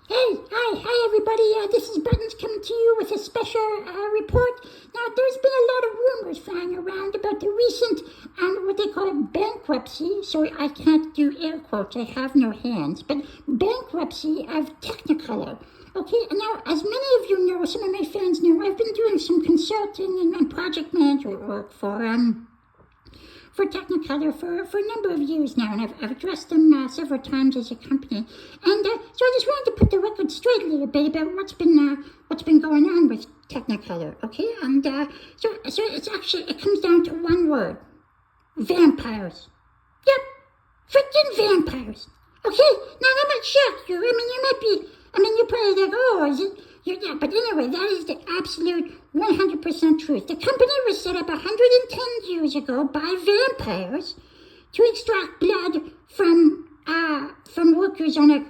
Hi, everybody. This is Buttons coming to you with a special report. Now, there's been a lot of rumors flying around about the recent, what they call bankruptcy. So I can't do air quotes. I have no hands. But bankruptcy of Technicolor. Okay, and now, as many of you know, some of my fans know, I've been doing some consulting and project management work for Technicolor for a number of years now, and I've addressed them several times as a company. And so I just wanted to put the record straight a little bit about what's been going on with Technicolor, okay? And so it comes down to one word: vampires. Yep, freaking vampires. Okay, now that might shock you. You're probably like, oh, is it? Yeah, but anyway, that is the absolute 100% truth. The company was set up 110 years ago by vampires to extract blood from workers on a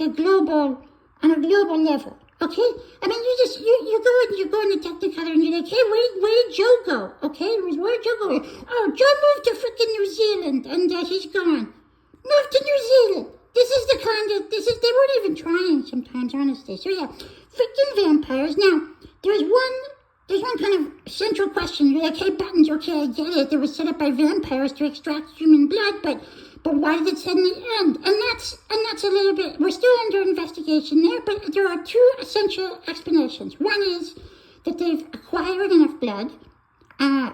global level. Okay, you go in the Technicolor and you're like, hey, where did Joe go? Okay, where did Joe go? Oh, Joe moved to freaking New Zealand and he's gone. Moved to New Zealand. They weren't even trying sometimes, honestly. So yeah, freaking vampires. Now, there's one kind of central question. You're like, hey, Buttons, okay, I get it. It was set up by vampires to extract human blood, but why did it suddenly end? And that's a little bit, we're still under investigation there, but there are two essential explanations. One is that they've acquired enough blood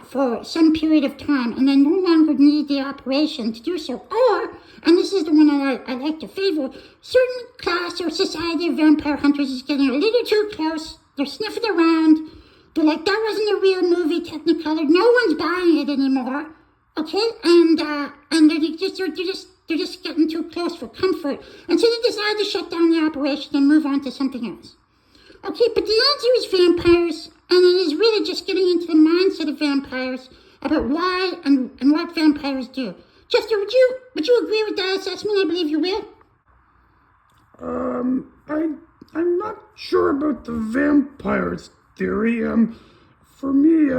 for some period of time, and they no longer need the operation to do so. Or, and this is the one I like to favor, certain class or society of vampire hunters is getting a little too close. They're sniffing around. They're like, that wasn't a real movie, Technicolor. No one's buying it anymore. Okay, and they're just getting too close for comfort, and so they decide to shut down the operation and move on to something else. Okay, but the answer is vampires, and it is really just getting into the mindset of vampires about why and what vampires do. Chester, would you agree with that assessment? I believe you will. I'm not sure about the vampires theory. For me,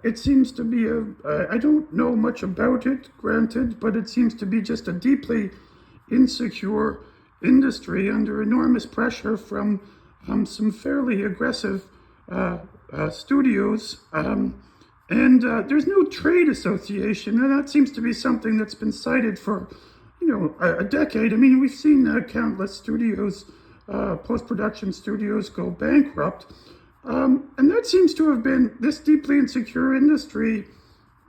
it seems to be I don't know much about it, granted, but it seems to be just a deeply insecure industry under enormous pressure from some fairly aggressive studios, and there's no trade association, and that seems to be something that's been cited for, a decade. I mean, we've seen countless studios, post-production studios, go bankrupt, and that seems to have been this deeply insecure industry,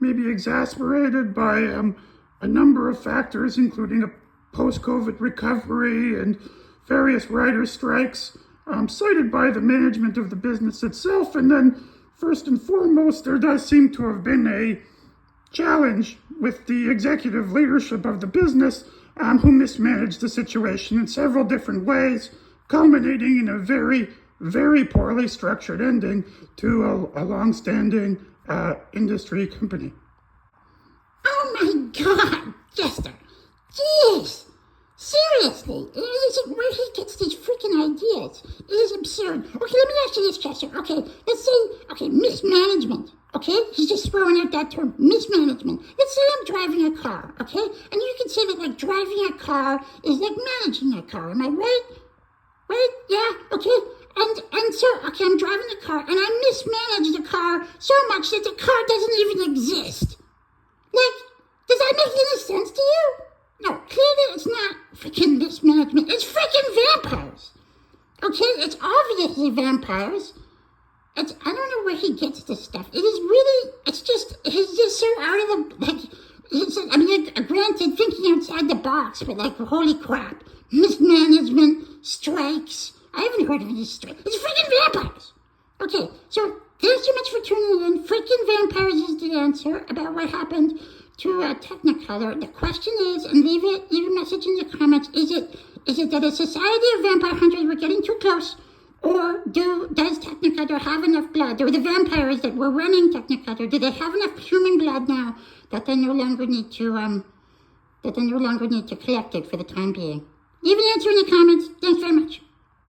maybe exasperated by a number of factors, including a post-COVID recovery and various writer strikes, cited by the management of the business itself. And then, first and foremost, there does seem to have been a challenge with the executive leadership of the business, who mismanaged the situation in several different ways, culminating in a very, very poorly structured ending to a long-standing industry company. Oh my God, Chester. Jeez. Seriously, it isn't where he gets these freaking ideas. It is absurd. Okay, let me ask you this, Chester. Okay, let's say, mismanagement. Okay, he's just throwing out that term, mismanagement. Let's say I'm driving a car, okay? And you can say that, like, driving a car is like managing a car. Am I right? Right? Yeah? Okay. And so, okay, I'm driving the car, and I mismanage the car so much that the car doesn't even exist. Like, does that make any sense to you? No, clearly it's not freaking mismanagement. It's freaking vampires. Okay, it's obviously vampires. I don't know where he gets this stuff. He's just so out of the, granted, thinking outside the box, but like, holy crap. Mismanagement, strikes. I haven't heard of any strikes. It's freaking vampires. Okay, so thanks so much for tuning in. Freaking vampires is the answer about what happened to Technicolor. The question is, and leave a message in the comments, is it that a society of vampire hunters were getting too close, or does Technicolor have enough blood, or the vampires that were running Technicolor, do they have enough human blood now that they no longer need to collect it for the time being? Leave an answer in the comments. Thanks very much.